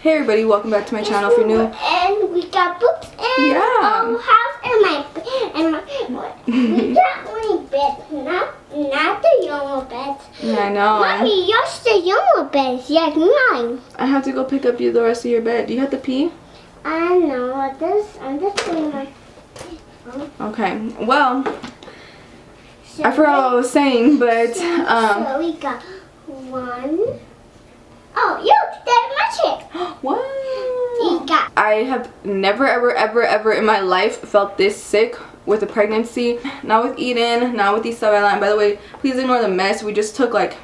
Hey everybody, welcome back to my channel if you're new. And we got books and Yeah. house and my we got only beds, not the yellow beds. Yeah, I know. Mommy, yours the yellow beds, yes, mine. I have to go pick up the rest of your bed. Do you have to pee? I know I'm just doing my. Okay, well, So I forgot what I was saying, but so we got one. Oh, look, that's my chick. what? We got. I have never ever in my life felt this sick with a pregnancy. Not with Eden, not with Isabella. And by the way, please ignore the mess. We just took like,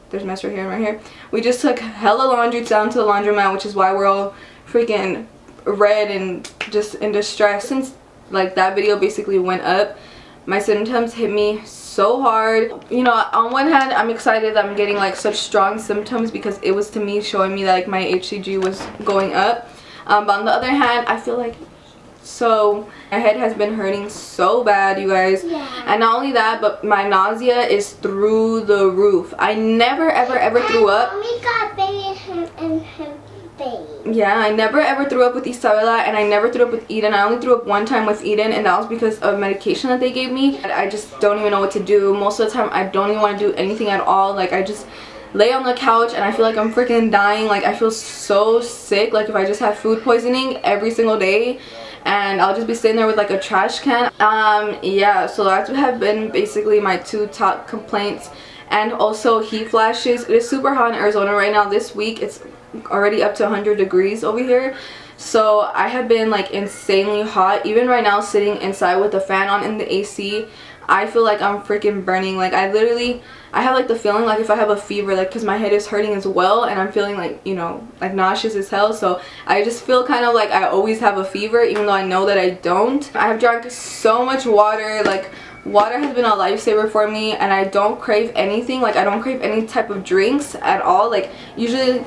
there's mess right here and right here. We just took hella laundry down to the laundromat, which is why we're all freaking red and just in distress since like that video basically went up. My symptoms hit me so hard. You know, on one hand, I'm excited that I'm getting like such strong symptoms because it was to me showing me that like my HCG was going up. But on the other hand, I feel like my head has been hurting so bad, you guys. Yeah. And not only that, but my nausea is through the roof. I never ever threw up. We got baby and him baby. Yeah, I never ever threw up with Isabella, and I never threw up with Eden. I only threw up one time with Eden, and that was because of medication that they gave me. I just don't even know what to do. Most of the time, I don't even want to do anything at all. Like, I just lay on the couch, and I feel like I'm freaking dying. Like, I feel so sick. Like, if I just had food poisoning every single day, and I'll just be sitting there with like a trash can. Yeah, so that's what have been basically my two top complaints. And also heat flashes. It is super hot in Arizona right now. This week it's already up to 100 degrees over here, so I have been like insanely hot. Even right now, sitting inside with the fan on in the AC, I feel like I'm freaking burning. Like, I have like the feeling like if I have a fever, like, because my head is hurting as well, and I'm feeling like, you know, like nauseous as hell. So I just feel kind of like I always have a fever, even though I know that I don't. I have drank so much water. Like, water has been a lifesaver for me, and I don't crave anything. Like, I don't crave any type of drinks at all. Like, usually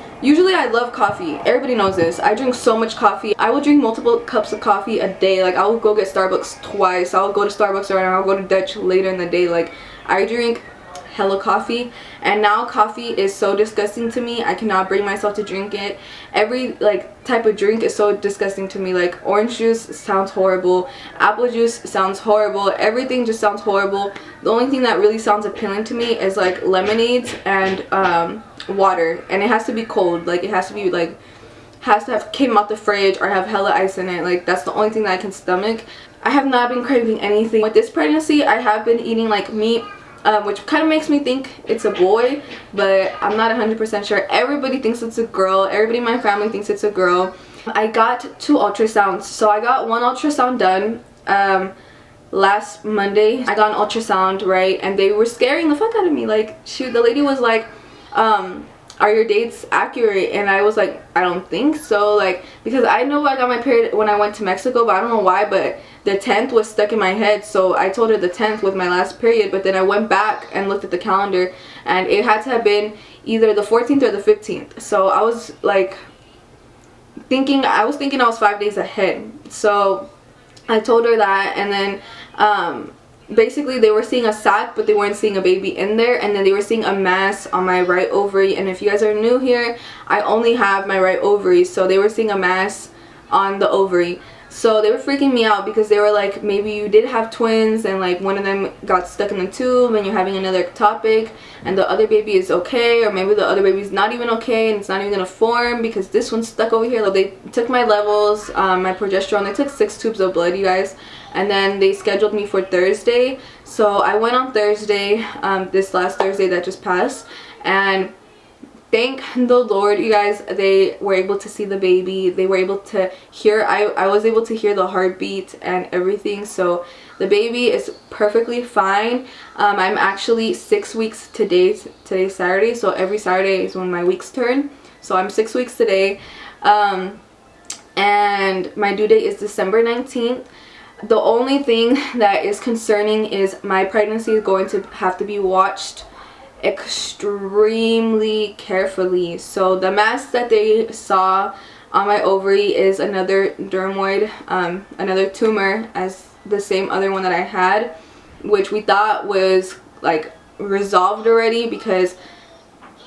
I love coffee. Everybody knows this. I drink so much coffee. I will drink multiple cups of coffee a day. Like, I will go get Starbucks twice. I'll go to Starbucks right now. I'll go to Dutch later in the day. Like, I drink hella coffee, and now coffee is so disgusting to me. I cannot bring myself to drink it. Every like type of drink is so disgusting to me. Like, orange juice sounds horrible, apple juice sounds horrible, everything just sounds horrible. The only thing that really sounds appealing to me is like lemonades and water, and it has to be cold. Like, it has to be like, has to have came out the fridge or have hella ice in it. Like, that's the only thing that I can stomach. I have not been craving anything. With this pregnancy, I have been eating like meat, which kind of makes me think it's a boy, but I'm not 100% sure. Everybody thinks it's a girl. Everybody in my family thinks it's a girl. I got 2 ultrasounds. So I got one ultrasound done last Monday. I got an ultrasound, right, and they were scaring the fuck out of me. Like, the lady was like, are your dates accurate? And I was like, I don't think so. Like, because I know I got my period when I went to Mexico, but I don't know why, but the 10th was stuck in my head. So I told her the 10th was my last period, but then I went back and looked at the calendar, and it had to have been either the 14th or the 15th. So I was like thinking I was 5 days ahead. So I told her that, and then basically they were seeing a sac, but they weren't seeing a baby in there, and then they were seeing a mass on my right ovary. And if you guys are new here, I only have my right ovary, so they were seeing a mass on the ovary. So they were freaking me out because they were like, maybe you did have twins, and like one of them got stuck in the tube and you're having another ectopic, and the other baby is okay, or maybe the other baby's not even okay and it's not even gonna form because this one's stuck over here. Like, they took my levels, my progesterone. They took 6 tubes of blood, you guys, and then they scheduled me for Thursday. So I went on Thursday, this last Thursday that just passed, and thank the Lord, you guys, they were able to see the baby. They were able to hear, I was able to hear the heartbeat and everything. So the baby is perfectly fine. I'm actually 6 weeks today. Today's Saturday, so every Saturday is when my weeks turn. So I'm 6 weeks today, and my due date is December 19th. The only thing that is concerning is my pregnancy is going to have to be watched extremely carefully. So the mass that they saw on my ovary is another dermoid, another tumor, as the same other one that I had, which we thought was like resolved already, because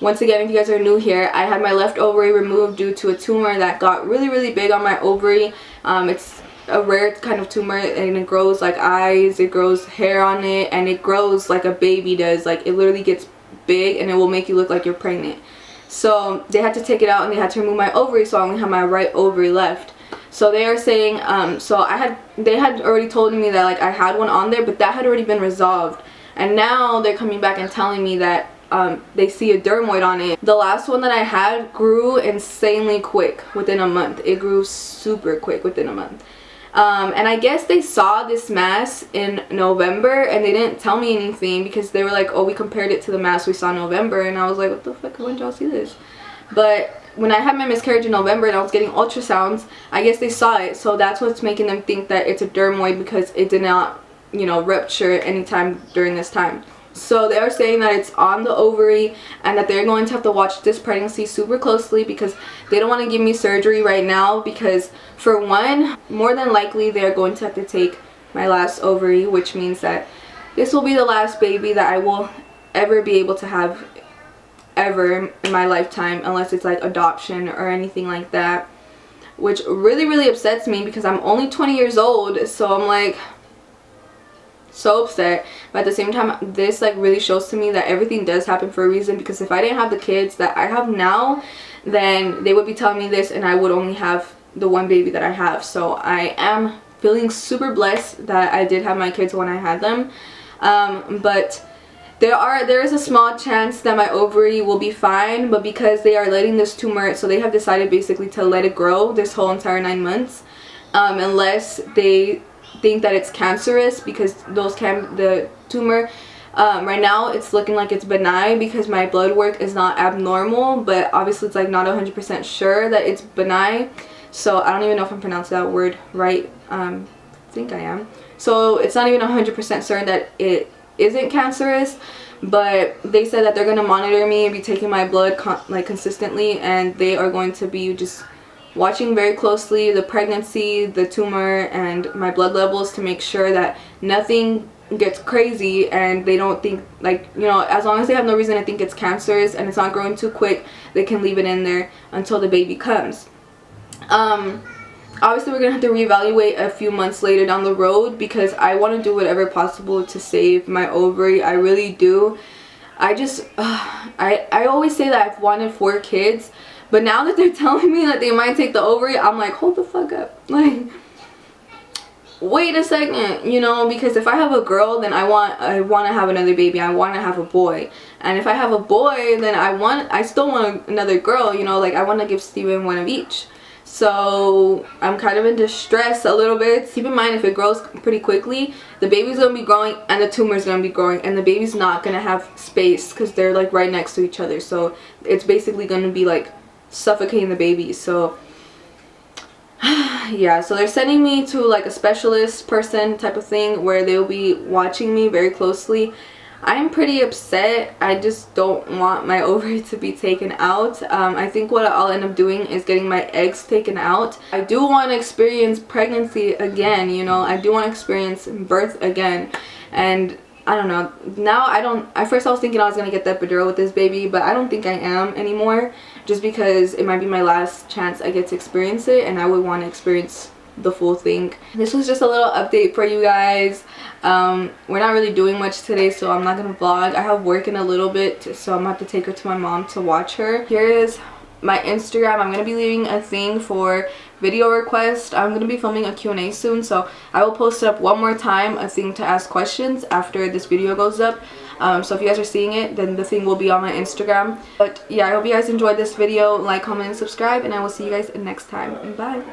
once again, if you guys are new here, I had my left ovary removed due to a tumor that got really big on my ovary. It's a rare kind of tumor, and it grows like eyes, it grows hair on it, and it grows like a baby does. Like, it literally gets big and it will make you look like you're pregnant. So they had to take it out and they had to remove my ovary, so I only have my right ovary left. So they are saying, they had already told me that like I had one on there, but that had already been resolved. And now they're coming back and telling me that they see a dermoid on it. The last one that I had grew insanely quick within a month. It grew super quick within a month. And I guess they saw this mass in November and they didn't tell me anything because they were like, oh, we compared it to the mass we saw in November. And I was like, what the fuck, when did y'all see this? But when I had my miscarriage in November and I was getting ultrasounds, I guess they saw it. So that's what's making them think that it's a dermoid, because it did not, you know, rupture anytime during this time. So they are saying that it's on the ovary and that they're going to have to watch this pregnancy super closely, because they don't want to give me surgery right now, because for one, more than likely they're going to have to take my last ovary, which means that this will be the last baby that I will ever be able to have ever in my lifetime, unless it's like adoption or anything like that, which really upsets me because I'm only 20 years old. So I'm like so upset, but at the same time this like really shows to me that everything does happen for a reason, because if I didn't have the kids that I have now, then they would be telling me this and I would only have the one baby that I have. So I am feeling super blessed that I did have my kids when I had them, but there is a small chance that my ovary will be fine, but because they are letting this tumor, so they have decided basically to let it grow this whole entire 9 months, unless they think that it's cancerous, because the tumor right now it's looking like it's benign because my blood work is not abnormal, but obviously it's like not 100% sure that it's benign. So I don't even know if I'm pronouncing that word right. I think I am. So it's not even 100% certain that it isn't cancerous, but they said that they're going to monitor me and be taking my blood consistently, and they are going to be just watching very closely the pregnancy, the tumor, and my blood levels to make sure that nothing gets crazy and they don't think, like, you know, as long as they have no reason to think it's cancerous and it's not growing too quick, they can leave it in there until the baby comes. Obviously we're gonna have to reevaluate a few months later down the road, because I want to do whatever possible to save my ovary. I really do. I just I always say that I've wanted 4 kids, but now that they're telling me that they might take the ovary, I'm like, hold the fuck up. Like, wait a second, you know, because if I have a girl, then I want to have another baby. I want to have a boy. And if I have a boy, then I still want another girl, you know, like I want to give Steven one of each. So I'm kind of in distress a little bit. Keep in mind, if it grows pretty quickly, the baby's gonna be growing and the tumor's gonna be growing, and the baby's not gonna have space because they're like right next to each other. So it's basically gonna be like suffocating the baby. So yeah, so they're sending me to like a specialist person type of thing where they'll be watching me very closely. I'm pretty upset. I just don't want my ovary to be taken out. I think what I'll end up doing is getting my eggs taken out. I do want to experience pregnancy again, you know. I do want to experience birth again. And I don't know. Now at first I was thinking I was going to get the epidural with this baby, but I don't think I am anymore. Just because it might be my last chance I get to experience it, and I would want to experience the full thing. This was just a little update for you guys. We're not really doing much today, so I'm not gonna vlog. I have work in a little bit, so I'm gonna have to take her to my mom to watch her. Here is my Instagram. I'm gonna be leaving a thing for video request. I'm gonna be filming a Q&A soon, so I will post up one more time a thing to ask questions after this video goes up. So if you guys are seeing it, then the thing will be on my Instagram. But yeah, I hope you guys enjoyed this video. Like, comment, and subscribe, and I will see you guys next time. Bye.